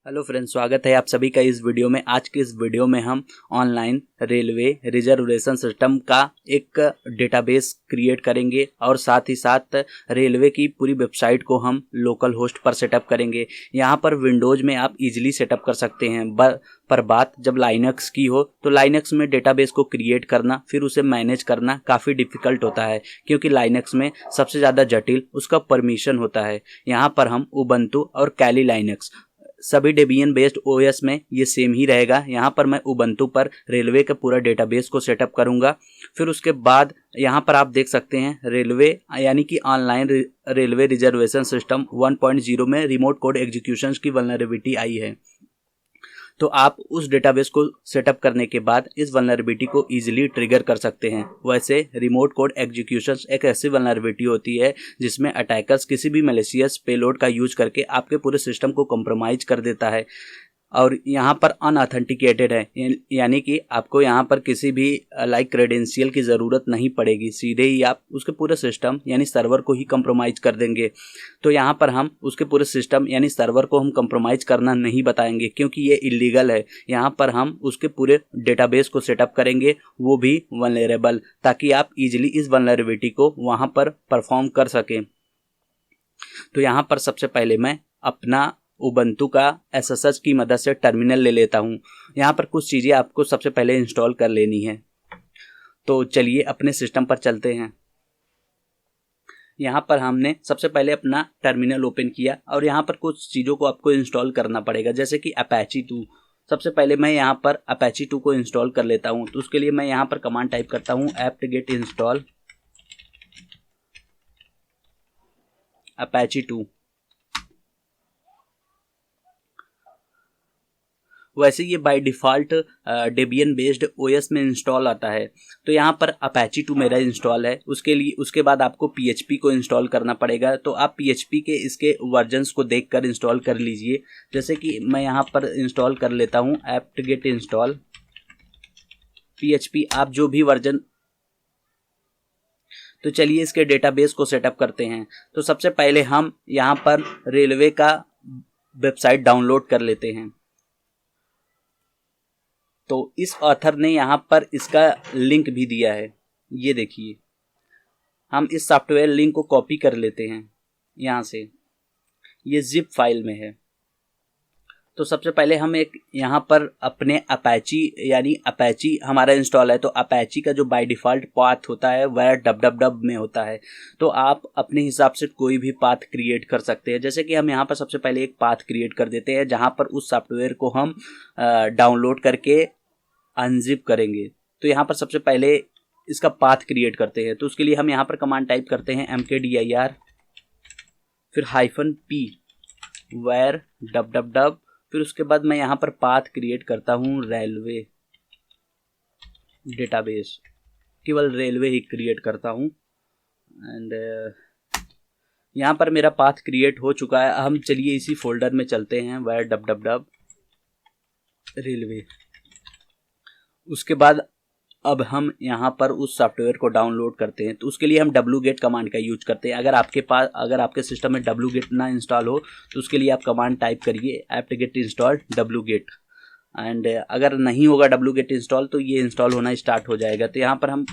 Hello friends, स्वागत है आप सभी का इस वीडियो में। आज के इस वीडियो में हम ऑनलाइन रेलवे रिजर्वेशन सिस्टम का एक डेटाबेस क्रिएट करेंगे और साथ ही साथ रेलवे की पूरी वेबसाइट को हम लोकल होस्ट पर सेटअप करेंगे। यहाँ पर विंडोज़ में आप इजीली सेटअप कर सकते हैं, पर बात जब लाइनक्स की हो तो लाइनक्स में डेटाबेस को क्रिएट करना फिर उसे मैनेज करना काफ़ी डिफ़िकल्ट होता है, क्योंकि लाइनक्स में सबसे ज़्यादा जटिल उसका परमिशन होता है। यहाँ पर हम उबंटू और कैली लाइनक्स सभी डेबियन बेस्ड ओएस में ये सेम ही रहेगा। यहाँ पर मैं उबंटू पर रेलवे का पूरा डेटाबेस को सेटअप करूँगा। फिर उसके बाद यहाँ पर आप देख सकते हैं रेलवे यानी कि ऑनलाइन रेलवे रिजर्वेशन सिस्टम 1.0 में रिमोट कोड एग्जीक्यूशन की वल्नरेबिलिटी आई है। तो आप उस डेटाबेस को सेटअप करने के बाद इस वल्नरेबिलिटी को इजीली ट्रिगर कर सकते हैं। वैसे रिमोट कोड एग्जीक्यूशन एक ऐसी वल्नरेबिलिटी होती है जिसमें अटैकर्स किसी भी मैलिशियस पेलोड का यूज करके आपके पूरे सिस्टम को कॉम्प्रोमाइज कर देता है और यहाँ पर अनऑथेंटिकेटेड है, यानी कि आपको यहाँ पर किसी भी क्रेडेंशियल की ज़रूरत नहीं पड़ेगी, सीधे ही आप उसके पूरे सिस्टम यानी सर्वर को ही कंप्रोमाइज़ कर देंगे। तो यहाँ पर हम उसके पूरे सिस्टम यानी सर्वर को हम कंप्रोमाइज़ करना नहीं बताएंगे, क्योंकि ये इलीगल है। यहाँ पर हम उसके पूरे डेटाबेस को सेटअप करेंगे, वो भी वल्नरेबल, ताकि आप इजीली इस वल्नरेबिलिटी को वहाँ पर परफॉर्म कर सकें। तो यहाँ पर सबसे पहले मैं अपना उबंटू का एसएसएच की मदद से टर्मिनल ले लेता हूँ। यहाँ पर कुछ चीज़ें आपको सबसे पहले इंस्टॉल कर लेनी है। तो चलिए अपने सिस्टम पर चलते हैं। यहाँ पर हमने सबसे पहले अपना टर्मिनल ओपन किया और यहाँ पर कुछ चीज़ों को आपको इंस्टॉल करना पड़ेगा, जैसे कि अपैची 2। सबसे पहले मैं यहाँ पर अपैची 2 को इंस्टॉल कर लेता हूँ। तो उसके लिए मैं यहाँ पर कमांड टाइप करता हूँ apt-get install अपैची 2। वैसे ये by default Debian based OS में इंस्टॉल आता है। तो यहाँ पर अपैची 2 मेरा इंस्टॉल है। उसके बाद आपको PHP को इंस्टॉल करना पड़ेगा। तो आप PHP के इसके वर्जन्स को देखकर इंस्टॉल कर लीजिए। जैसे कि मैं यहाँ पर इंस्टॉल कर लेता हूँ apt-get install PHP, आप जो भी वर्जन। तो चलिए इसके डेटाबेस को सेटअप करते हैं। तो सबसे पहले हम यहाँ पर रेलवे का वेबसाइट डाउनलोड कर लेते हैं। तो इस ऑथर ने यहाँ पर इसका लिंक भी दिया है, ये देखिए। हम इस सॉफ्टवेयर लिंक को कॉपी कर लेते हैं यहाँ से, ये जिप फाइल में है। तो सबसे पहले हम एक यहाँ पर अपने अपैची यानी अपैची हमारा इंस्टॉल है, तो अपैची का जो बाय डिफ़ॉल्ट पाथ होता है वह www में होता है। तो आप अपने हिसाब से कोई भी पाथ क्रिएट कर सकते हैं। जैसे कि हम यहाँ पर सबसे पहले एक पाथ क्रिएट कर देते हैं जहाँ पर उस सॉफ्टवेयर को हम डाउनलोड करके अनजिप करेंगे। तो यहाँ पर सबसे पहले इसका पाथ क्रिएट करते हैं। तो उसके लिए हम यहाँ पर कमांड टाइप करते हैं mkdir फिर -p where www। फिर उसके बाद मैं यहाँ पर पाथ क्रिएट करता हूँ रेलवे डेटाबेस, केवल रेलवे ही क्रिएट करता हूँ। एंड यहाँ पर मेरा पाथ क्रिएट हो चुका है। हम चलिए इसी फोल्डर में चलते हैं where www रेलवे। उसके बाद अब हम यहाँ पर उस सॉफ्टवेयर को डाउनलोड करते हैं। तो उसके लिए हम wget कमांड का यूज करते हैं। अगर आपके सिस्टम में wget ना इंस्टॉल हो तो उसके लिए आप कमांड टाइप करिए apt-get install wget। एंड अगर नहीं होगा wget इंस्टॉल तो ये इंस्टॉल होना स्टार्ट हो जाएगा। तो यहाँ पर हम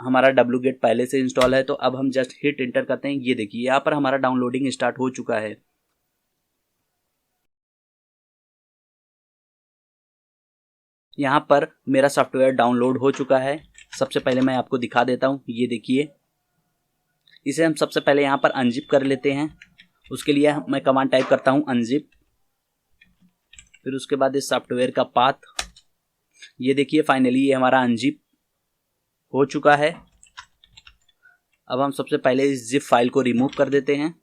हमारा wget पहले से इंस्टॉल है, तो अब हम जस्ट हिट इंटर करते हैं। ये देखिए यहाँ पर हमारा डाउनलोडिंग स्टार्ट हो चुका है। यहाँ पर मेरा सॉफ्टवेयर डाउनलोड हो चुका है। सबसे पहले मैं आपको दिखा देता हूँ, ये देखिए। इसे हम सबसे पहले यहाँ पर अनजिप कर लेते हैं। उसके लिए मैं कमांड टाइप करता हूँ अनजिप। फिर उसके बाद इस सॉफ्टवेयर का पाथ, ये देखिए फाइनली ये हमारा अनजिप हो चुका है। अब हम सबसे पहले इस जिप फाइल को रिमूव कर देते हैं।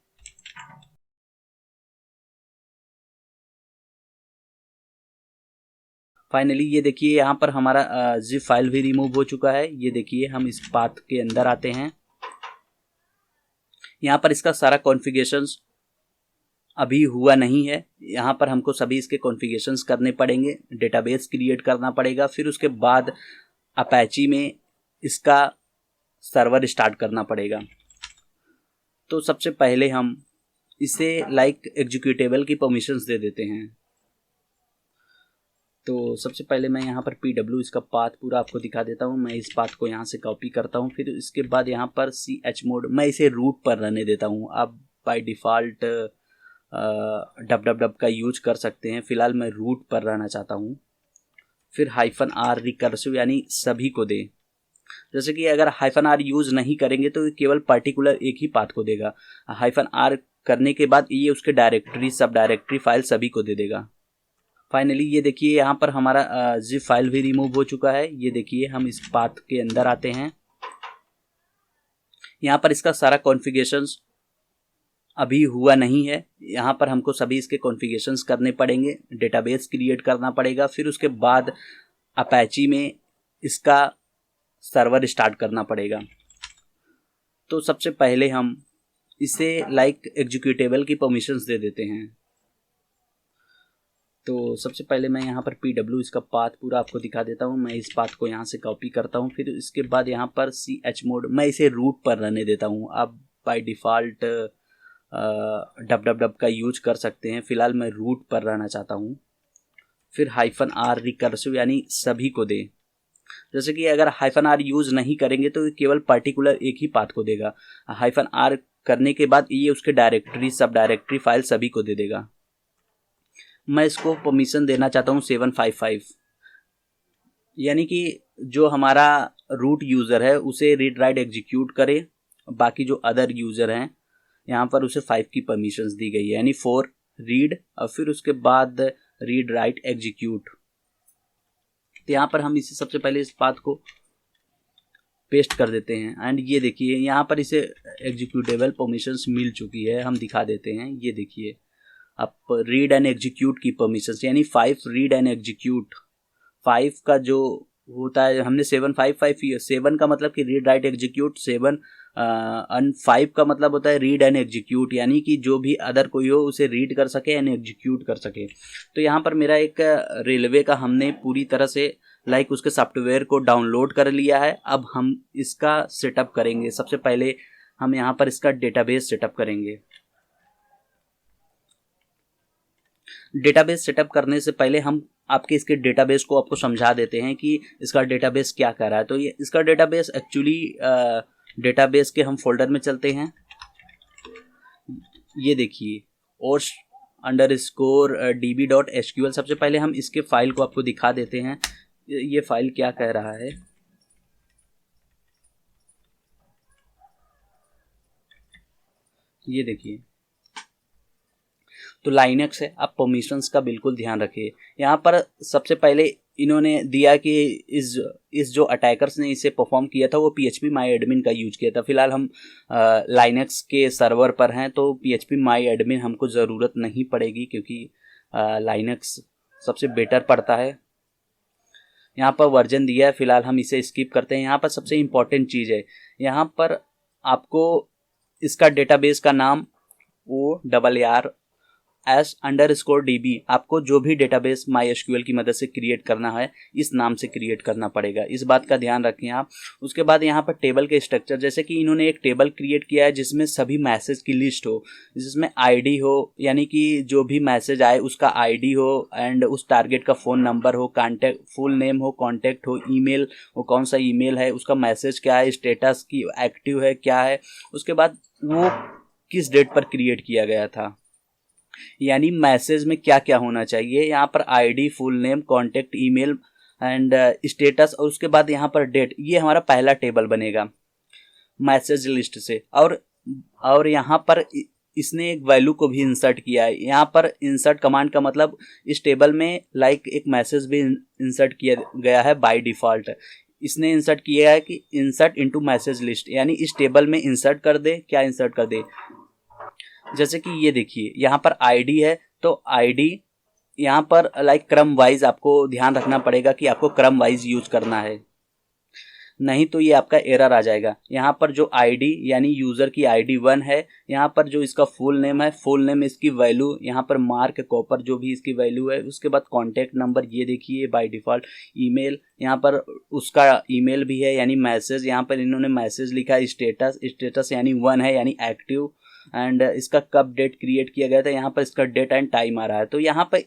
फाइनली ये देखिए यहाँ पर हमारा जिप फाइल भी रिमूव हो चुका है। ये देखिए हम इस पाथ के अंदर आते हैं। यहाँ पर इसका सारा कॉन्फ़िगरेशंस अभी हुआ नहीं है। यहाँ पर हमको सभी इसके कॉन्फ़िगरेशंस करने पड़ेंगे, डेटाबेस क्रिएट करना पड़ेगा, फिर उसके बाद अपैची में इसका सर्वर स्टार्ट करना पड़ेगा। तो सबसे पहले हम इसे लाइक एग्जीक्यूटेबल की परमिशंस दे देते हैं। तो सबसे पहले मैं यहाँ पर pw इसका पाथ पूरा आपको दिखा देता हूँ। मैं इस पाथ को यहाँ से कॉपी करता हूँ, फिर इसके बाद यहाँ पर chmod मैं इसे रूट पर रहने देता हूँ। आप बाय डिफ़ॉल्ट www का यूज कर सकते हैं, फिलहाल मैं रूट पर रहना चाहता हूँ। फिर -r रिकर्सिव यानी सभी को दे। जैसे कि अगर -r यूज नहीं करेंगे तो ये केवल पर्टिकुलर एक ही पाथ को देगा। -r करने के बाद ये उसके डायरेक्टरी, सब डायरेक्टरी, फाइल सभी को दे देगा। फाइनली ये देखिए यहाँ पर हमारा जिप फाइल भी रिमूव हो चुका है। ये देखिए हम इस पाथ के अंदर आते हैं। यहाँ पर इसका सारा कॉन्फ़िगरेशंस अभी हुआ नहीं है। यहाँ पर हमको सभी इसके कॉन्फ़िगरेशंस करने पड़ेंगे, डेटाबेस क्रिएट करना पड़ेगा, फिर उसके बाद अपैची में इसका सर्वर स्टार्ट करना पड़ेगा। तो सबसे पहले हम इसे लाइक एग्जीक्यूटेबल की परमिशंस दे देते हैं। तो सबसे पहले मैं यहाँ पर pw इसका पाथ पूरा आपको दिखा देता हूँ। मैं इस पाथ को यहाँ से कॉपी करता हूँ, फिर इसके बाद यहाँ पर chmod मैं इसे रूट पर रहने देता हूँ। आप बाय डिफ़ॉल्ट www का यूज कर सकते हैं, फिलहाल मैं रूट पर रहना चाहता हूँ। फिर -r रिकर्सिव यानी सभी को दे। जैसे कि अगर -r यूज नहीं करेंगे तो ये केवल पर्टिकुलर एक ही पाथ को देगा। -r करने के बाद ये उसके डायरेक्टरी, सब डायरेक्टरी, फाइल सभी को दे देगा। मैं इसको परमिशन देना चाहता हूँ 755, यानी कि जो हमारा रूट यूज़र है उसे रीड राइट एग्जीक्यूट करे। बाकी जो अदर यूज़र हैं यहाँ पर उसे 5 की परमिशंस दी गई है, यानी 4 रीड और फिर उसके बाद रीड राइट एग्जीक्यूट। तो यहाँ पर हम इसे सबसे पहले इस पाथ को पेस्ट कर देते हैं एंड ये देखिए यहाँ पर इसे एग्जीक्यूटेबल परमिशंस मिल चुकी है। हम दिखा देते हैं, ये देखिए अब रीड एंड एग्जीक्यूट की परमिशंस, यानी 5 रीड एंड एग्जीक्यूट। 5 का जो होता है हमने 755, 7 का मतलब कि रीड राइट एग्जीक्यूट, 7 एंड 5 का मतलब होता है रीड एंड एग्जीक्यूट, यानी कि जो भी अदर कोई हो उसे रीड कर सके एंड एग्जीक्यूट कर सके। तो यहाँ पर मेरा एक रेलवे का हमने पूरी तरह से लाइक उसके सॉफ्टवेयर को डाउनलोड कर लिया है। अब हम इसका सेटअप करेंगे। सबसे पहले हम यहाँ पर इसका डेटाबेस सेटअप करेंगे। डेटाबेस सेटअप करने से पहले हम आपके इसके डेटाबेस को आपको समझा देते हैं कि इसका डेटाबेस क्या कर रहा है। तो ये इसका डेटाबेस एक्चुअली डेटाबेस के हम फोल्डर में चलते हैं। ये देखिए OS_db.sql। सबसे पहले हम इसके फाइल को आपको दिखा देते हैं, ये फाइल क्या कह रहा है। ये देखिए तो लाइनक्स है। आप परमिशंस का बिल्कुल ध्यान रखिए। यहाँ पर सबसे पहले इन्होंने दिया कि इस जो अटैकर्स ने इसे परफॉर्म किया था वो PHP माई एडमिन का यूज किया था। फिलहाल हम लाइनक्स के सर्वर पर हैं तो PHP माई एडमिन हमको ज़रूरत नहीं पड़ेगी क्योंकि लाइनक्स सबसे बेटर पड़ता है। यहाँ पर वर्जन दिया है, फिलहाल हम इसे स्किप करते हैं। यहाँ पर सबसे इम्पॉर्टेंट चीज़ है, यहाँ पर आपको इसका डेटाबेस का नाम ORRS_DB आपको जो भी डेटाबेस MySQL की मदद से क्रिएट करना है इस नाम से क्रिएट करना पड़ेगा। इस बात का ध्यान रखें आप। उसके बाद यहाँ पर टेबल के स्ट्रक्चर, जैसे कि इन्होंने एक टेबल क्रिएट किया है जिसमें सभी मैसेज की लिस्ट हो, जिसमें आईडी हो, यानी कि जो भी मैसेज आए उसका आईडी हो एंड उस टारगेट का फ़ोन नंबर हो, कॉन्टैक्ट फुल नेम हो, कॉन्टैक्ट हो, ईमेल वो कौन सा ईमेल है, उसका मैसेज क्या है, स्टेटस की एक्टिव है क्या है, उसके बाद वो किस डेट पर क्रिएट किया गया था, यानी मैसेज में क्या क्या होना चाहिए। यहाँ पर ID, full name, contact, email and status और उसके बाद यहाँ पर डेट। ये हमारा पहला टेबल बनेगा मैसेज लिस्ट से। और यहाँ पर इसने एक वैल्यू को भी इंसर्ट किया है। यहाँ पर इंसर्ट कमांड का मतलब इस टेबल में लाइक एक मैसेज भी इंसर्ट किया गया है बाय डिफ़ॉल्ट। इसने इंसर्ट किया है कि इंसर्ट इनटू मैसेज लिस्ट, यानी इस टेबल में इंसर्ट कर दे। क्या इंसर्ट कर दे, जैसे कि ये देखिए यहाँ पर आईडी है तो आईडी यहाँ पर लाइक क्रम वाइज आपको ध्यान रखना पड़ेगा कि आपको क्रम वाइज यूज करना है, नहीं तो ये आपका एरर आ जाएगा। यहाँ पर जो आईडी यानी यूज़र की आईडी 1 है, यहाँ पर जो इसका फुल नेम है, फुल नेम इसकी वैल्यू, यहाँ पर मार्क कॉपर जो भी इसकी वैल्यू है, उसके बाद कॉन्टैक्ट नंबर ये देखिए बाय डिफ़ॉल्ट, ईमेल यहाँ पर उसका ईमेल भी है यानी मैसेज, यहाँ पर इन्होंने मैसेज लिखा है, स्टेटस यानी 1 है यानी एक्टिव, एंड इसका कब डेट क्रिएट किया गया था, यहाँ पर इसका डेट एंड टाइम आ रहा है। तो यहाँ पर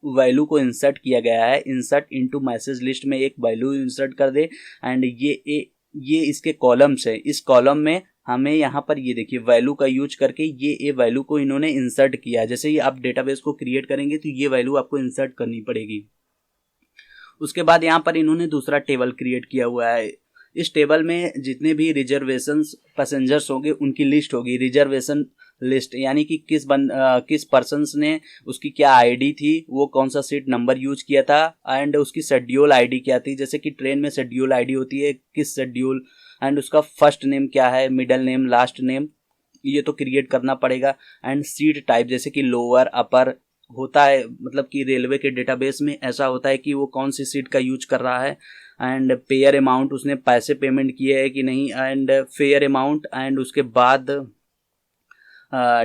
वैल्यू को इंसर्ट किया गया है, इंसर्ट इनटू मैसेज लिस्ट में एक वैल्यू इंसर्ट कर दे एंड ये इसके कॉलम्स है, इस कॉलम में हमें यहाँ पर ये देखिए वैल्यू का यूज करके ये वैल्यू को इन्होंने इंसर्ट किया है। जैसे ही आप डेटाबेस को क्रिएट करेंगे तो ये वैल्यू आपको इंसर्ट करनी पड़ेगी। उसके बाद यहाँ पर इन्होंने दूसरा टेबल क्रिएट किया हुआ है। इस टेबल में जितने भी रिजर्वेशंस पैसेंजर्स होंगे उनकी लिस्ट होगी, रिजर्वेशन लिस्ट, यानी कि किस पर्सन्स ने, उसकी क्या आईडी थी, वो कौन सा सीट नंबर यूज किया था एंड उसकी शेड्यूल आईडी क्या थी। जैसे कि ट्रेन में शेड्यूल आईडी होती है, किस शेड्यूल, एंड उसका फर्स्ट नेम क्या है, मिडिल नेम, लास्ट नेम, ये तो क्रिएट करना पड़ेगा। एंड सीट टाइप, जैसे कि लोअर, अपर होता है, मतलब कि रेलवे के डेटाबेस में ऐसा होता है कि वो कौन सी सीट का यूज कर रहा है। एंड फेयर अमाउंट, उसने पैसे पेमेंट किए है कि नहीं, एंड फेयर अमाउंट, एंड उसके बाद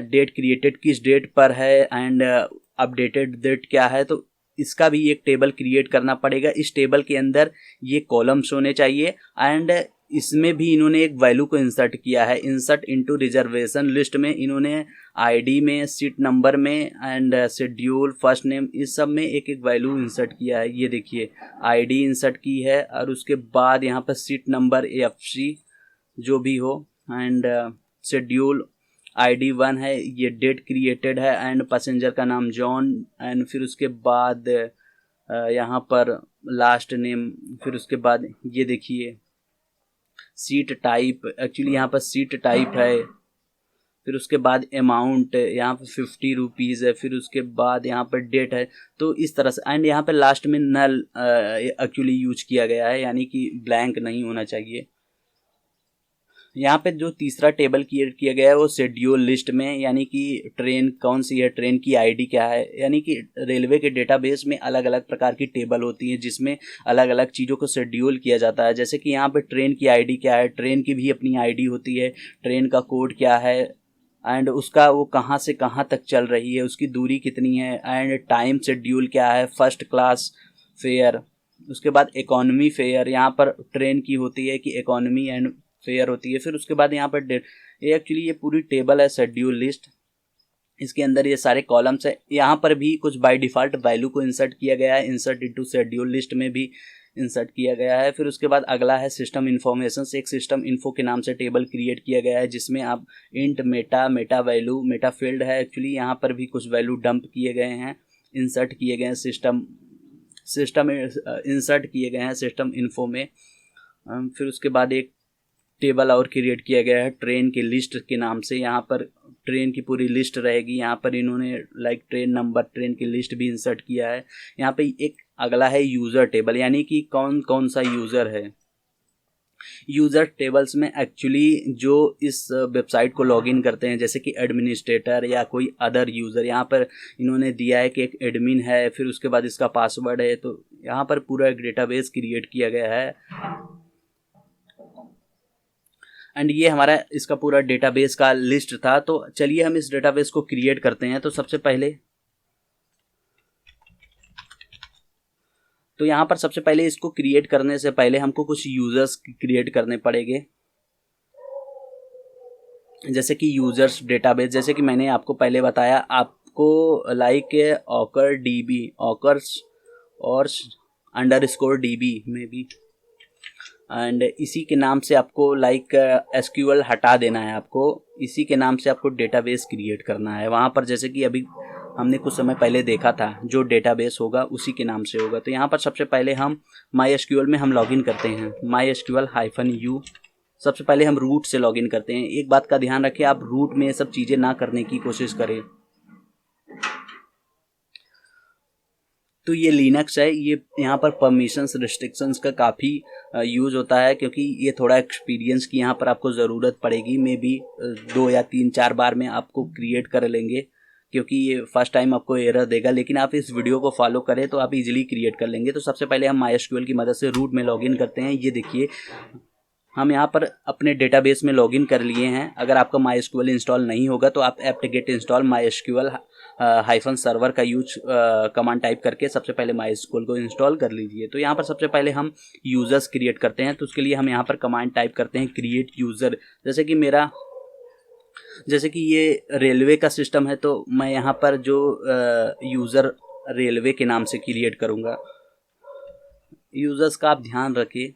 डेट क्रिएटेड किस डेट पर है, एंड अपडेटेड डेट क्या है। तो इसका भी एक टेबल क्रिएट करना पड़ेगा। इस टेबल के अंदर ये कॉलम्स होने चाहिए एंड इसमें भी इन्होंने एक वैल्यू को इंसर्ट किया है, इंसर्ट इनटू रिजर्वेशन लिस्ट में इन्होंने आईडी में, सीट नंबर में एंड शेड्यूल, फर्स्ट नेम, इस सब में एक एक वैल्यू इंसर्ट किया है। ये देखिए आईडी इंसर्ट की है और उसके बाद यहाँ पर सीट नंबर एफसी जो भी हो, एंड शेड्यूल आईडी 1 है, ये डेट क्रिएटेड है एंड पैसेंजर का नाम जॉन, एंड फिर उसके बाद यहाँ पर लास्ट नेम, फिर उसके बाद ये देखिए सीट टाइप, एक्चुअली यहाँ पर सीट टाइप है, फिर उसके बाद अमाउंट यहाँ पर 50 रुपीज़ है, फिर उसके बाद यहाँ पर डेट है। तो इस तरह से, एंड यहाँ पर लास्ट में नल एक्चुअली यूज किया गया है, यानी कि ब्लैंक नहीं होना चाहिए। यहाँ पे जो तीसरा टेबल क्रिएट किया गया है वो शेड्यूल लिस्ट में, यानी कि ट्रेन कौन सी है, ट्रेन की आईडी क्या है, यानी कि रेलवे के डेटाबेस में अलग अलग प्रकार की टेबल होती है जिसमें अलग अलग चीज़ों को शेड्यूल किया जाता है। जैसे कि यहाँ पे ट्रेन की आईडी क्या है, ट्रेन की भी अपनी आईडी होती है, ट्रेन का कोड क्या है एंड उसका वो कहाँ से कहाँ तक चल रही है, उसकी दूरी कितनी है, एंड टाइम शेड्यूल क्या है, फर्स्ट क्लास फेयर, उसके बाद इकोनॉमी फेयर, यहाँ पर ट्रेन की होती है कि इकोनॉमी एंड फेयर होती है। फिर उसके बाद यहाँ पर ये एक्चुअली ये पूरी टेबल है शेड्यूल लिस्ट, इसके अंदर ये सारे कॉलम्स है। यहाँ पर भी कुछ बाय डिफ़ॉल्ट वैल्यू को इंसर्ट किया गया है, इंसर्ट इनटू शेड्यूल लिस्ट में भी इंसर्ट किया गया है। फिर उसके बाद अगला है सिस्टम इन्फॉर्मेशन, एक सिस्टम इन्फो के नाम से टेबल क्रिएट किया गया है जिसमें आप int, Meta value, Meta field है एक्चुअली, यहाँ पर भी कुछ वैल्यू डंप किए गए हैं, इंसर्ट किए गए हैं, सिस्टम इंसर्ट किए गए हैं सिस्टम इन्फो में। फिर उसके बाद एक टेबल और क्रिएट किया गया है ट्रेन की लिस्ट के नाम से, यहाँ पर ट्रेन की पूरी लिस्ट रहेगी। यहाँ पर इन्होंने लाइक ट्रेन नंबर, ट्रेन की लिस्ट भी इंसर्ट किया है। यहाँ पे एक अगला है यूज़र टेबल, यानी कि कौन कौन सा यूज़र है। यूज़र टेबल्स में एक्चुअली जो इस वेबसाइट को लॉगिन करते हैं, जैसे कि एडमिनिस्ट्रेटर या कोई अदर यूज़र, यहाँ पर इन्होंने दिया है कि एक एडमिन है, फिर उसके बाद इसका पासवर्ड है। तो यहाँ पर पूरा एक डेटाबेस क्रिएट किया गया है एंड ये हमारा इसका पूरा डेटाबेस का लिस्ट था। तो चलिए हम इस डेटाबेस को क्रिएट करते हैं। तो सबसे पहले तो यहाँ पर सबसे पहले इसको क्रिएट करने से पहले हमको कुछ यूजर्स क्रिएट करने पड़ेंगे, जैसे कि यूजर्स डेटाबेस, जैसे कि मैंने आपको पहले बताया, आपको लाइक ऑकर डीबी, ऑकर्स और _DB में भी, एंड इसी के नाम से आपको लाइक SQL हटा देना है, आपको इसी के नाम से आपको डेटाबेस क्रिएट करना है वहाँ पर, जैसे कि अभी हमने कुछ समय पहले देखा था, जो डेटाबेस होगा उसी के नाम से होगा। तो यहाँ पर सबसे पहले हम MySQL में हम लॉगिन करते हैं, MySQL-U। सबसे पहले हम रूट से लॉगिन करते हैं। एक बात का ध्यान रखें, आप रूट में ये सब चीज़ें ना करने की कोशिश करें। तो ये लिनक्स है, ये यहाँ पर परमिशंस रिस्ट्रिक्शंस का काफ़ी यूज़ होता है, क्योंकि ये थोड़ा एक्सपीरियंस की यहाँ पर आपको ज़रूरत पड़ेगी। मे बी 2 या 3-4 बार में आपको क्रिएट कर लेंगे, क्योंकि ये फर्स्ट टाइम आपको एरर देगा, लेकिन आप इस वीडियो को फॉलो करें तो आप इजीली क्रिएट कर लेंगे। तो सबसे पहले हम MySQL की मदद से रूट में लॉगिन करते हैं। ये देखिए हम यहाँ पर अपने डेटाबेस में लॉगिन कर लिए हैं। अगर आपका MySQL इंस्टॉल नहीं होगा तो आप apt-get install MySQL -server का यूज कमांड टाइप करके सबसे पहले MySQL को इंस्टॉल कर लीजिए। तो यहाँ पर सबसे पहले हम यूज़र्स क्रिएट करते हैं। तो उसके लिए हम यहाँ पर कमांड टाइप करते हैं क्रिएट यूज़र। जैसे कि मेरा जैसे कि ये रेलवे का सिस्टम है, तो मैं यहाँ पर जो यूज़र रेलवे के नाम से क्रिएट करूँगा। यूज़र्स का आप ध्यान रखिए,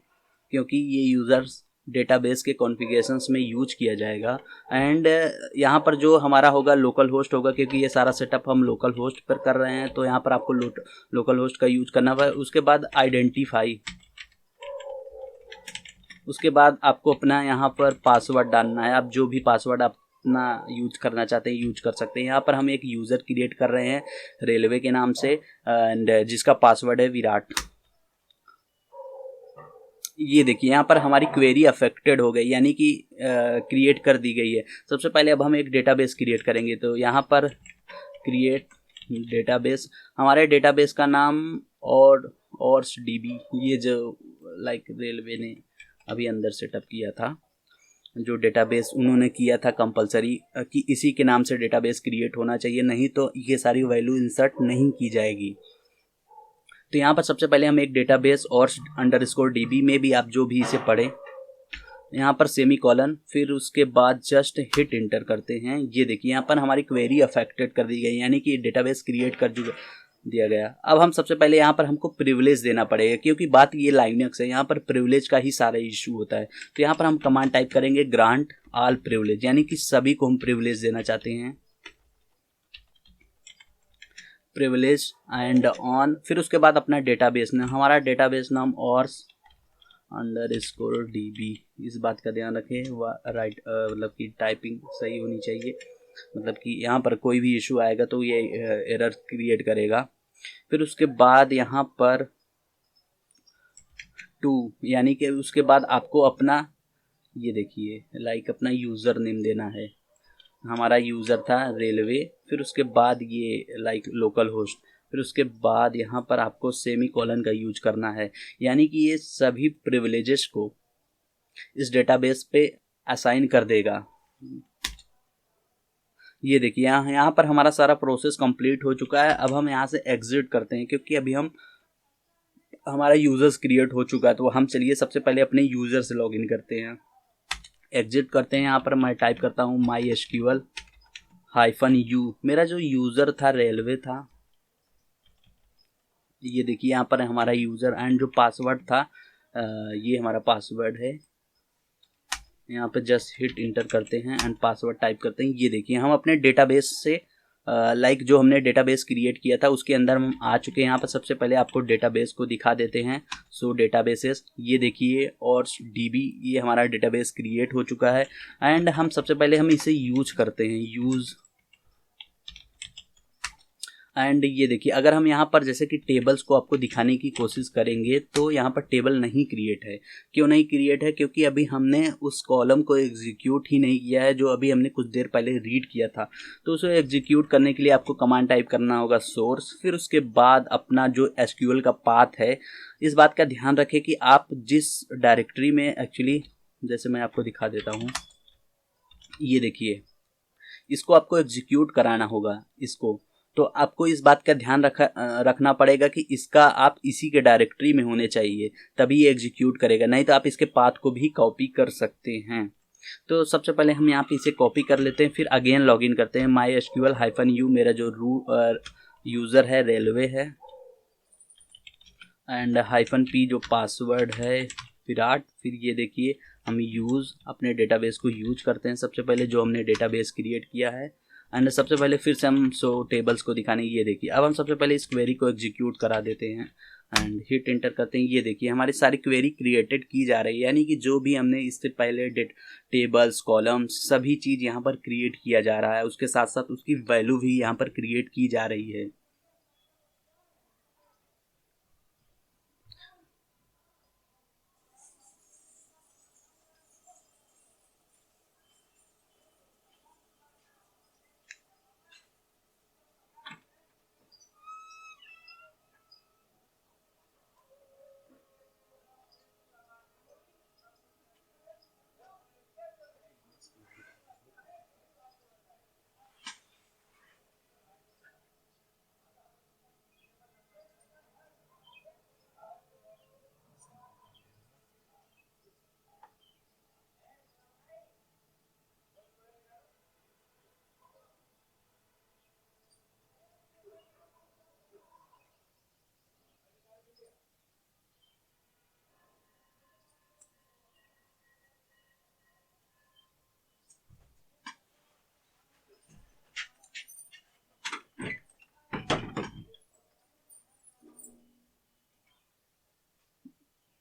क्योंकि ये यूज़र्स डेटाबेस के कॉन्फ़िगरेशंस में यूज किया जाएगा। एंड यहाँ पर जो हमारा होगा लोकल होस्ट होगा, क्योंकि ये सारा सेटअप हम लोकल होस्ट पर कर रहे हैं, तो यहाँ पर आपको लोकल होस्ट का यूज करना है। उसके बाद आइडेंटिफाई, उसके बाद आपको अपना यहाँ पर पासवर्ड डालना है। आप जो भी पासवर्ड अपना यूज करना चाहते हैं यूज कर सकते हैं। यहाँ पर हम एक यूज़र क्रिएट कर रहे हैं रेलवे के नाम से, एंड जिसका पासवर्ड है विराट। ये देखिए यहाँ पर हमारी क्वेरी अफेक्टेड हो गई, यानी कि क्रिएट कर दी गई है। सबसे पहले अब हम एक डेटाबेस क्रिएट करेंगे, तो यहाँ पर क्रिएट डेटाबेस, हमारे डेटाबेस का नाम और DB, ये जो लाइक रेलवे ने अभी अंदर सेटअप किया था, जो डेटाबेस उन्होंने किया था कंपलसरी कि इसी के नाम से डेटाबेस क्रिएट होना चाहिए, नहीं तो ये सारी वैल्यू इंसर्ट नहीं की जाएगी। तो यहाँ पर सबसे पहले हम एक डेटाबेस और _DB में भी आप जो भी इसे पढ़ें, यहाँ पर सेमी कॉलन, फिर उसके बाद जस्ट हिट इंटर करते हैं। ये देखिए यहाँ पर हमारी क्वेरी अफेक्टेड कर दी गई, यानी कि डेटाबेस क्रिएट कर दिया गया। अब हम सबसे पहले यहाँ पर हमको प्रिविलेज देना पड़ेगा, क्योंकि बात ये लाइनक्स है, यहाँ पर प्रिविलेज का ही सारा इशू होता है। तो यहाँ पर हम कमांड टाइप करेंगे ग्रांट ऑल प्रिविलेज, यानी कि सभी को हम प्रिविलेज देना चाहते हैं, प्रिविलेज एंड ऑन। फिर उसके बाद अपना डेटाबेस नाम, हमारा डेटाबेस नाम और _DB, इस बात का ध्यान रखें, राइट मतलब कि टाइपिंग सही होनी चाहिए, मतलब कि यहाँ पर कोई भी इशू आएगा तो ये एरर क्रिएट करेगा। फिर उसके बाद यहाँ पर 2, यानी कि उसके बाद आपको अपना, ये देखिए लाइक अपना यूज़र नेम देना है। हमारा यूज़र था रेलवे, फिर उसके बाद ये लाइक लोकल होस्ट, फिर उसके बाद यहाँ पर आपको सेमी कॉलन का यूज करना है, यानी कि ये सभी प्रिविलेजेस को इस डेटाबेस पे असाइन कर देगा। ये देखिए यहाँ पर हमारा सारा प्रोसेस कंप्लीट हो चुका है। अब हम यहाँ से एग्जिट करते हैं, क्योंकि अभी हमारा यूज़र्स क्रिएट हो चुका है। तो हम चलिए सबसे पहले अपने यूज़र से लॉगिन करते हैं, एग्जिट करते हैं। यहाँ पर मैं टाइप करता हूँ MySQL-U, मेरा जो यूज़र था रेलवे था। ये देखिए यहाँ पर हमारा यूज़र एंड जो पासवर्ड था, ये हमारा पासवर्ड है। यहाँ पे जस्ट हिट इंटर करते हैं एंड पासवर्ड टाइप करते हैं। ये देखिए हम अपने डेटाबेस से लाइक जो हमने डेटाबेस क्रिएट किया था उसके अंदर हम आ चुके हैं। यहाँ पर सबसे पहले आपको डेटाबेस को दिखा देते हैं, सो डेटाबेसेस, ये देखिए और DB, ये हमारा डेटाबेस क्रिएट हो चुका है। एंड हम सबसे पहले हम इसे यूज करते हैं, यूज़। एंड ये देखिए अगर हम यहाँ पर जैसे कि टेबल्स को आपको दिखाने की कोशिश करेंगे तो यहाँ पर टेबल नहीं क्रिएट है। क्यों नहीं क्रिएट है? क्योंकि अभी हमने उस कॉलम को एग्जीक्यूट ही नहीं किया है जो अभी हमने कुछ देर पहले रीड किया था। तो उसे एग्जीक्यूट करने के लिए आपको कमांड टाइप करना होगा सोर्स, फिर उसके बाद अपना जो SQL का पाथ है। इस बात का ध्यान रखें कि आप जिस डायरेक्टरी में एक्चुअली, जैसे मैं आपको दिखा देता हूँ, ये देखिए इसको आपको एग्जीक्यूट कराना होगा इसको। तो आपको इस बात का ध्यान रखना पड़ेगा कि इसका आप इसी के डायरेक्टरी में होने चाहिए, तभी ये एग्जीक्यूट करेगा, नहीं तो आप इसके पाथ को भी कॉपी कर सकते हैं। तो सबसे पहले हम यहाँ पे इसे कॉपी कर लेते हैं, फिर अगेन लॉगिन करते हैं। MySQL-U, मेरा जो यूज़र है रेलवे है, एंड -P जो पासवर्ड है विराट। फिर ये देखिए हम यूज़ अपने डेटाबेस को यूज करते हैं सबसे पहले, जो हमने डेटाबेस क्रिएट किया है। एंड सबसे पहले फिर से हम टेबल्स को दिखाने, ये देखिए अब हम सबसे पहले इस क्वेरी को एग्जीक्यूट करा देते हैं एंड हिट एंटर करते हैं। ये देखिए हमारी सारी क्वेरी क्रिएटेड की जा रही है, यानी कि जो भी हमने इससे पहले टेबल्स, कॉलम्स, सभी चीज़ यहाँ पर क्रिएट किया जा रहा है, उसके साथ साथ उसकी वैल्यू भी यहाँ पर क्रिएट की जा रही है।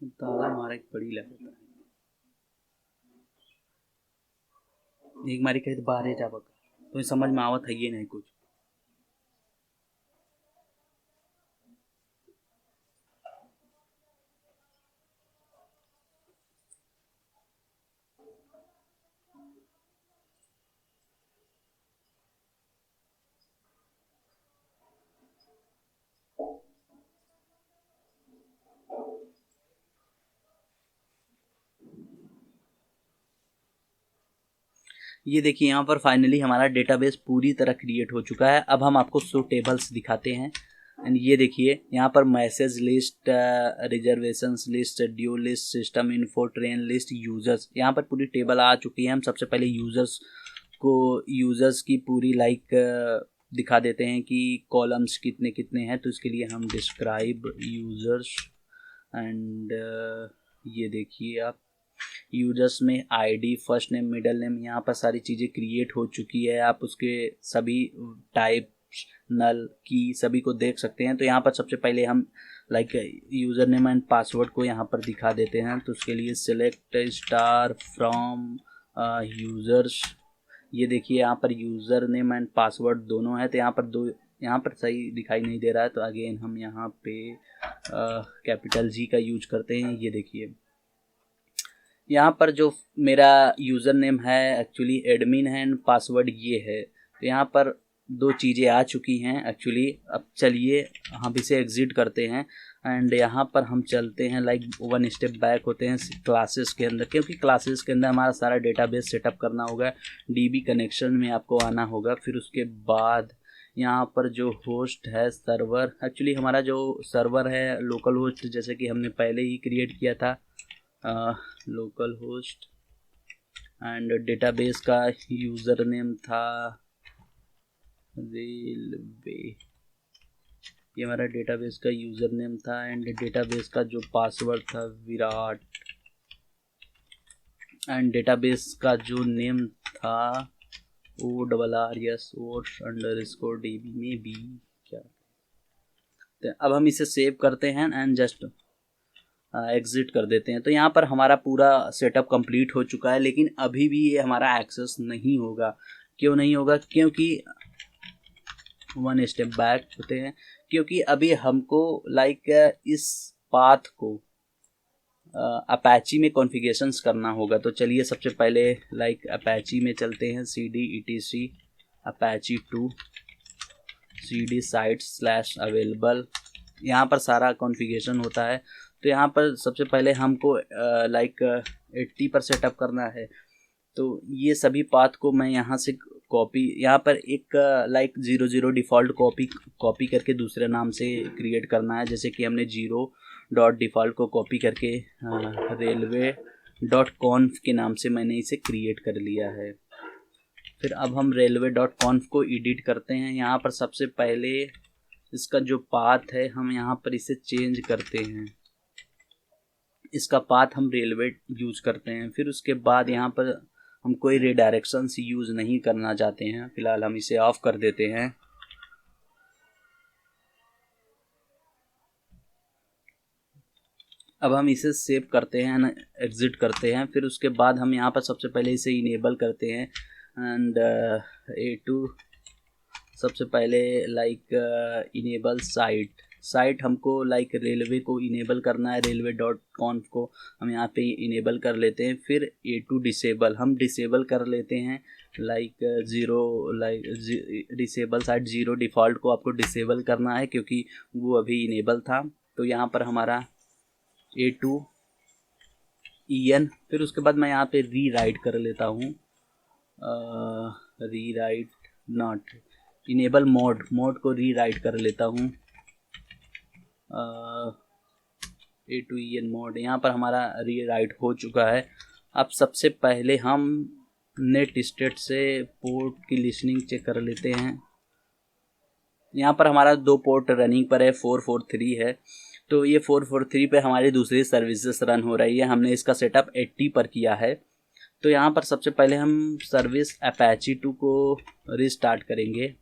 ताला मारे पड़ी लगता है एक मारी कहे तो बाहर जा बका तो समझ में आवत है ये नहीं कुछ। ये देखिए यहाँ पर फाइनली हमारा डेटाबेस पूरी तरह क्रिएट हो चुका है। अब हम आपको शो टेबल्स दिखाते हैं। एंड ये देखिए यहाँ पर message list, reservations list, due list, system info, train list, users, यहाँ पर पूरी टेबल आ चुकी है। हम सबसे पहले यूजर्स की पूरी दिखा देते हैं कि कॉलम्स कितने कितने हैं। तो इसके लिए हम डिस्क्राइब यूजर्स एंड ये देखिए आप यूजर्स में ID, first name, middle name, यहाँ पर सारी चीज़ें क्रिएट हो चुकी है। आप उसके सभी टाइप, नल की सभी को देख सकते हैं। तो यहाँ पर सबसे पहले हम यूज़र नेम एंड पासवर्ड को यहाँ पर दिखा देते हैं। तो उसके लिए सिलेक्ट स्टार फ्रॉम यूज़र्स, ये देखिए यहाँ पर यूज़र नेम एंड पासवर्ड दोनों है। तो यहाँ पर सही दिखाई नहीं दे रहा है। तो अगेन हम यहाँ पे कैपिटल जी का यूज करते हैं। ये देखिए यहाँ पर जो मेरा यूज़र नेम है एक्चुअली एडमिन है एंड पासवर्ड ये है। तो यहाँ पर दो चीज़ें आ चुकी हैं एक्चुअली। अब चलिए हम इसे एग्ज़िट करते हैं एंड यहाँ पर हम चलते हैं वन स्टेप बैक होते हैं क्लासेस के अंदर, क्योंकि क्लासेस के अंदर हमारा सारा डेटाबेस सेटअप करना होगा। डीबी कनेक्शन में आपको आना होगा। फिर उसके बाद यहाँ पर जो होस्ट है सर्वर, एक्चुअली हमारा जो सर्वर है लोकल होस्ट, जैसे कि हमने पहले ही क्रिएट किया था लोकल होस्ट, एंड डेटाबेस का यूज़र नेम था रेलवे, ये हमारा डेटाबेस का यूज़र नेम था। एंड डेटाबेस का जो पासवर्ड था विराट, एंड डेटाबेस का जो नेम था ORRS_DB में भी क्या। तो अब हम इसे सेव करते हैं एंड जस्ट एग्ज़िट कर देते हैं। तो यहाँ पर हमारा पूरा सेटअप कंप्लीट हो चुका है, लेकिन अभी भी ये हमारा एक्सेस नहीं होगा। क्यों नहीं होगा? क्योंकि वन स्टेप बैक होते हैं, क्योंकि अभी हमको इस पाथ को अपैची में कॉन्फ़िगरेशंस करना होगा। तो चलिए सबसे पहले अपैची में चलते हैं। cd etc apache 2 cd sites/available, यहाँ पर सारा कॉन्फ़िगरेशन होता है। तो यहाँ पर सबसे पहले हमको 80 पर सेटअप करना है। तो ये सभी पाथ को मैं यहाँ से कॉपी, यहाँ पर एक 00 डिफ़ॉल्ट कॉपी करके दूसरे नाम से क्रिएट करना है। जैसे कि हमने 0.default को कॉपी करके railway.conf के नाम से मैंने इसे क्रिएट कर लिया है। फिर अब हम railway.conf को एडिट करते हैं। यहाँ पर सबसे पहले इसका जो पाथ है हम यहाँ पर इसे चेंज करते हैं। इसका पाथ हम रेलवे यूज़ करते हैं। फिर उसके बाद यहाँ पर हम कोई रिडायरेक्शंस यूज़ नहीं करना चाहते हैं। फिलहाल हम इसे ऑफ कर देते हैं। अब हम इसे सेव करते हैं, एग्ज़िट करते हैं। फिर उसके बाद हम यहाँ पर सबसे पहले इसे इनेबल करते हैं एंड A2 सबसे पहले इनेबल साइट हमको रेलवे को इनेबल करना है। railway.conf को हम यहाँ पे इनेबल कर लेते हैं। फिर A2 डिसेबल हम डिसेबल कर लेते हैं। डिसेबल साइट 0 डिफ़ॉल्ट को आपको डिसेबल करना है, क्योंकि वो अभी इनेबल था। तो यहाँ पर हमारा A2 EN, फिर उसके बाद मैं यहाँ पे रीराइट कर लेता हूँ। रीराइट नॉट इनेबल मोड को रीराइट कर लेता हूँ। A2 EN मोड, यहाँ पर हमारा रीराइट हो चुका है। अब सबसे पहले हम नेट स्टेट से पोर्ट की लिसनिंग चेक कर लेते हैं। यहाँ पर हमारा 2 पोर्ट रनिंग पर है, 443 है। तो ये 443 पे हमारी दूसरी सर्विसेज रन हो रही है। हमने इसका सेटअप 80 पर किया है। तो यहाँ पर सबसे पहले हम सर्विस अपैची 2 को रिस्टार्ट करेंगे।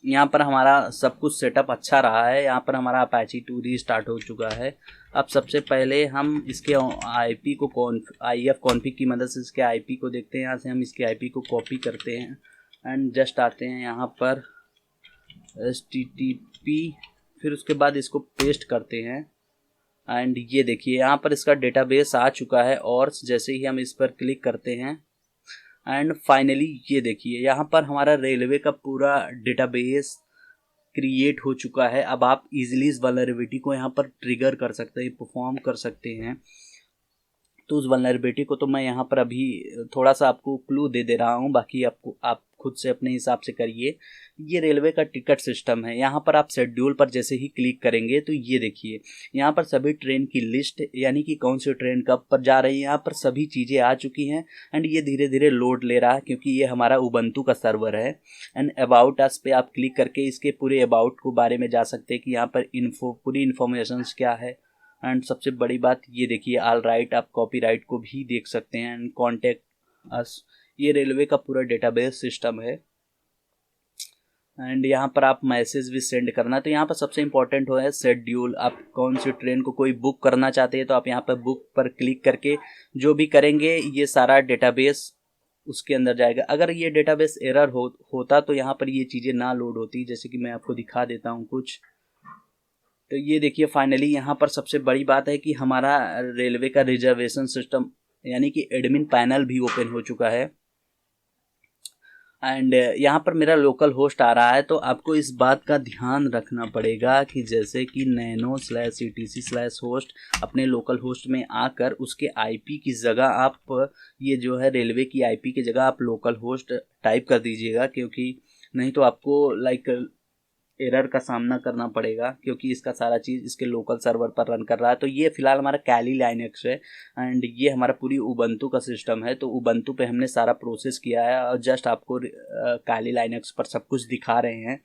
यहाँ पर हमारा सब कुछ सेटअप अच्छा रहा है। यहाँ पर हमारा अपाची 2 रीस्टार्ट हो चुका है। अब सबसे पहले हम इसके आईपी को IF कॉन्फ़िग की मदद से इसके आईपी को देखते हैं। यहाँ से हम इसके आईपी को कॉपी करते हैं एंड जस्ट आते हैं यहाँ पर HTTP, फिर उसके बाद इसको पेस्ट करते हैं एंड ये देखिए यहाँ पर इसका डेटाबेस आ चुका है। और जैसे ही हम इस पर क्लिक करते हैं एंड फाइनली ये देखिए यहाँ पर हमारा रेलवे का पूरा डेटाबेस क्रिएट हो चुका है। अब आप इजीली इस वल्नरेबिलिटी को यहाँ पर ट्रिगर कर सकते हैं, परफॉर्म कर सकते हैं। तो उस वल्नरेबिलिटी को तो मैं यहाँ पर अभी थोड़ा सा आपको क्लू दे दे रहा हूँ, बाकी आपको आप खुद से अपने हिसाब से करिए। ये रेलवे का टिकट सिस्टम है। यहाँ पर आप शेड्यूल पर जैसे ही क्लिक करेंगे तो ये देखिए यहाँ पर सभी ट्रेन की लिस्ट, यानी कि कौन सी ट्रेन कब पर जा रही है, यहाँ पर सभी चीज़ें आ चुकी हैं एंड ये धीरे धीरे लोड ले रहा है क्योंकि ये हमारा उबंटू का सर्वर है। एंड अबाउट अस पे आप क्लिक करके इसके पूरे अबाउट को बारे में जा सकते हैं कि यहाँ पर पूरी इन्फॉर्मेशंस क्या है। एंड सबसे बड़ी बात ये देखिए ऑल राइट, आप कॉपीराइट को भी देख सकते हैं एंड कॉन्टेक्ट अस। ये रेलवे का पूरा डेटाबेस सिस्टम है एंड यहाँ पर आप मैसेज भी सेंड करना। तो यहाँ पर सबसे इंपॉर्टेंट हो है शेड्यूल। आप कौन सी ट्रेन को कोई बुक करना चाहते हैं तो आप यहाँ पर बुक पर क्लिक करके जो भी करेंगे ये सारा डेटाबेस उसके अंदर जाएगा। अगर ये डेटाबेस एरर होता तो यहाँ पर ये चीज़ें ना लोड होती, जैसे कि मैं आपको दिखा देता हूँ कुछ। तो ये देखिए फाइनली यहाँ पर सबसे बड़ी बात है कि हमारा रेलवे का रिजर्वेशन सिस्टम यानी कि एडमिन पैनल भी ओपन हो चुका है एंड यहाँ पर मेरा लोकल होस्ट आ रहा है। तो आपको इस बात का ध्यान रखना पड़ेगा कि जैसे कि nano/etc/host अपने लोकल होस्ट में आकर उसके आईपी की जगह आप ये जो है रेलवे की आईपी की जगह आप लोकल होस्ट टाइप कर दीजिएगा, क्योंकि नहीं तो आपको एरर का सामना करना पड़ेगा क्योंकि इसका सारा चीज़ इसके लोकल सर्वर पर रन कर रहा है। तो ये फिलहाल हमारा कैली लाइनक्स है एंड ये हमारा पूरी उबंटू का सिस्टम है। तो उबंटू पे हमने सारा प्रोसेस किया है और जस्ट आपको कैली लाइनक्स पर सब कुछ दिखा रहे हैं।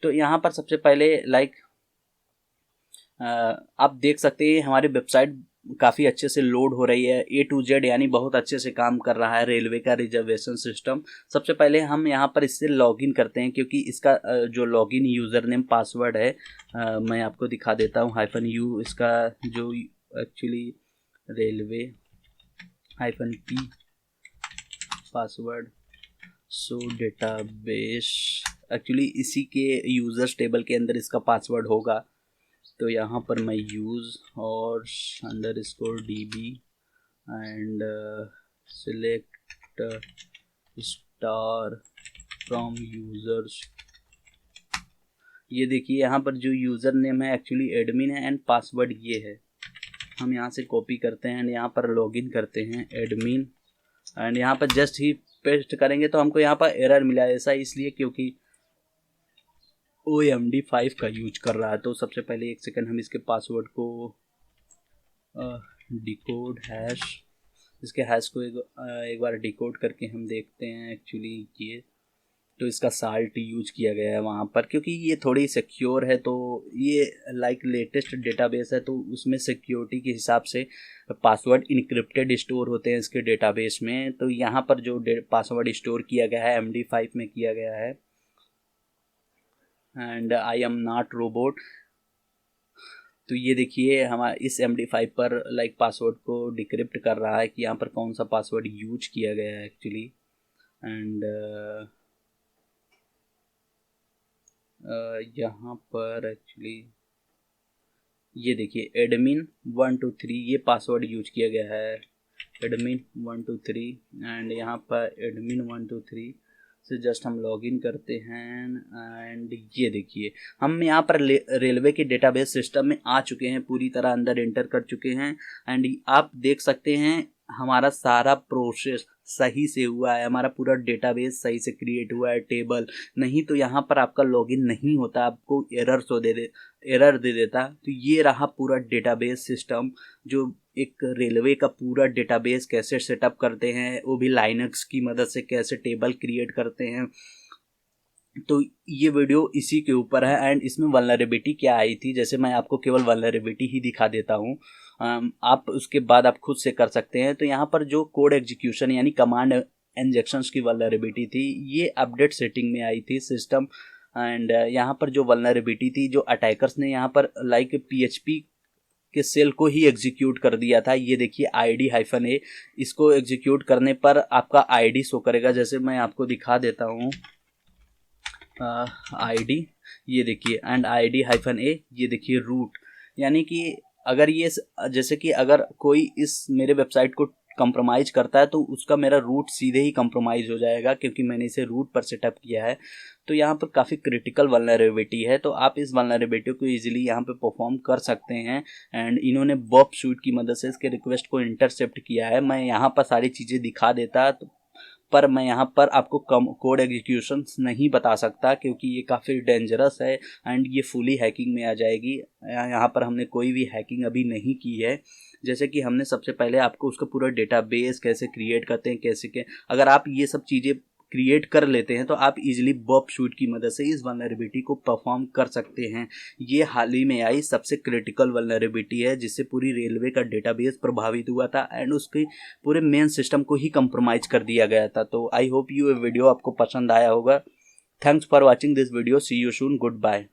तो यहाँ पर सबसे पहले आप देख सकते हैं हमारी वेबसाइट काफ़ी अच्छे से लोड हो रही है। A to Z यानी बहुत अच्छे से काम कर रहा है रेलवे का रिजर्वेशन सिस्टम। सबसे पहले हम यहाँ पर इससे लॉगिन करते हैं क्योंकि इसका जो लॉगिन यूज़र नेम पासवर्ड है मैं आपको दिखा देता हूँ। -u इसका जो एक्चुअली रेलवे -p पासवर्ड सो डेटाबेस, एक्चुअली इसी के यूज़र्स टेबल के अंदर इसका पासवर्ड होगा। तो यहाँ पर मैं यूज़ और _db and select star from users. ये देखिए यहाँ पर जो यूज़र नेम है एक्चुअली एडमिन है एंड पासवर्ड ये है। हम यहाँ से कॉपी करते हैं एंड यहाँ पर लॉगिन करते हैं एडमिन एंड यहाँ पर जस्ट ही पेस्ट करेंगे तो हमको यहाँ पर एरर मिला। ऐसा इसलिए क्योंकि OMD5 का यूज कर रहा है। तो सबसे पहले एक सेकंड हम इसके पासवर्ड को डिकोड हैश, इसके हैश को एक बार डिकोड करके हम देखते हैं। एक्चुअली ये तो इसका साल्ट यूज किया गया है वहाँ पर क्योंकि ये थोड़ी सिक्योर है। तो ये लेटेस्ट डेटाबेस है तो उसमें सिक्योरिटी के हिसाब से पासवर्ड इनक्रिप्टेड स्टोर होते हैं इसके डेटाबेस में। तो यहाँ पर जो पासवर्ड स्टोर किया गया है MD5 में किया गया है and I am not robot. तो ये देखिए हमारा इस MD5 पर पासवर्ड को डिक्रिप्ट कर रहा है कि यहाँ पर कौन सा पासवर्ड यूज किया गया है एक्चुअली। एंड यहाँ पर एक्चुअली ये देखिए एडमिन 123 ये पासवर्ड यूज किया गया है, एडमिन 123 एंड यहाँ पर एडमिन 123 से जस्ट हम लॉगिन करते हैं एंड ये देखिए हम यहाँ पर रेलवे के डेटाबेस सिस्टम में आ चुके हैं, पूरी तरह अंदर एंटर कर चुके हैं एंड आप देख सकते हैं हमारा सारा प्रोसेस सही से हुआ है, हमारा पूरा डेटाबेस सही से क्रिएट हुआ है टेबल। नहीं तो यहाँ पर आपका लॉगिन नहीं होता, आपको एरर दे देता। तो ये रहा पूरा डेटाबेस सिस्टम, जो एक रेलवे का पूरा डेटाबेस कैसे सेटअप करते हैं, वो भी लाइनक्स की मदद से कैसे टेबल क्रिएट करते हैं। तो ये वीडियो इसी के ऊपर है एंड इसमें वल्नरेबिलिटी क्या आई थी, जैसे मैं आपको केवल वल्नरेबिलिटी ही दिखा देता हूँ, आप उसके बाद आप खुद से कर सकते हैं। तो यहाँ पर जो कोड एग्जीक्यूशन यानी कमांड इंजेक्शंस की वल्नरेबिलिटी थी, ये अपडेट सेटिंग में आई थी सिस्टम एंड यहाँ पर जो वल्नरेबिलिटी थी, जो अटैकर्स ने यहाँ पर लाइक PHP के सेल को ही एग्जीक्यूट कर दिया था। ये देखिए ID-A, इसको एग्जीक्यूट करने पर आपका ID शो करेगा। जैसे मैं आपको दिखा देता हूँ ID, ये देखिए, एंड ID-A, ये देखिए रूट, यानी कि अगर ये जैसे कि अगर कोई इस मेरे वेबसाइट को कंप्रोमाइज़ करता है तो उसका मेरा रूट सीधे ही कंप्रोमाइज़ हो जाएगा, क्योंकि मैंने इसे रूट पर सेटअप किया है। तो यहाँ पर काफ़ी क्रिटिकल वल्नरेबिलिटी है, तो आप इस वल्नरेबिलिटी को इजीली यहाँ पे परफॉर्म कर सकते हैं। एंड इन्होंने बॉब सूट की मदद से इसके रिक्वेस्ट को इंटरसेप्ट किया है। मैं यहाँ पर सारी चीज़ें दिखा देता पर मैं यहाँ पर आपको कम कोड एग्जीक्यूशन नहीं बता सकता, क्योंकि ये काफ़ी डेंजरस है एंड ये फुली हैकिंग में आ जाएगी। यहाँ पर हमने कोई भी हैकिंग अभी नहीं की है। जैसे कि हमने सबसे पहले आपको उसका पूरा डेटाबेस कैसे क्रिएट करते हैं, कैसे के अगर आप ये सब चीज़ें क्रिएट कर लेते हैं तो आप इजीली बॉब सूट की मदद से इस वल्नरेबिलिटी को परफॉर्म कर सकते हैं। ये हाल ही में आई सबसे क्रिटिकल वल्नरेबिलिटी है, जिससे पूरी रेलवे का डेटाबेस प्रभावित हुआ था एंड उसके पूरे मेन सिस्टम को ही कंप्रोमाइज कर दिया गया था। तो आई होप ये वीडियो आपको पसंद आया होगा। Thanks for watching this video, see you soon, good bye.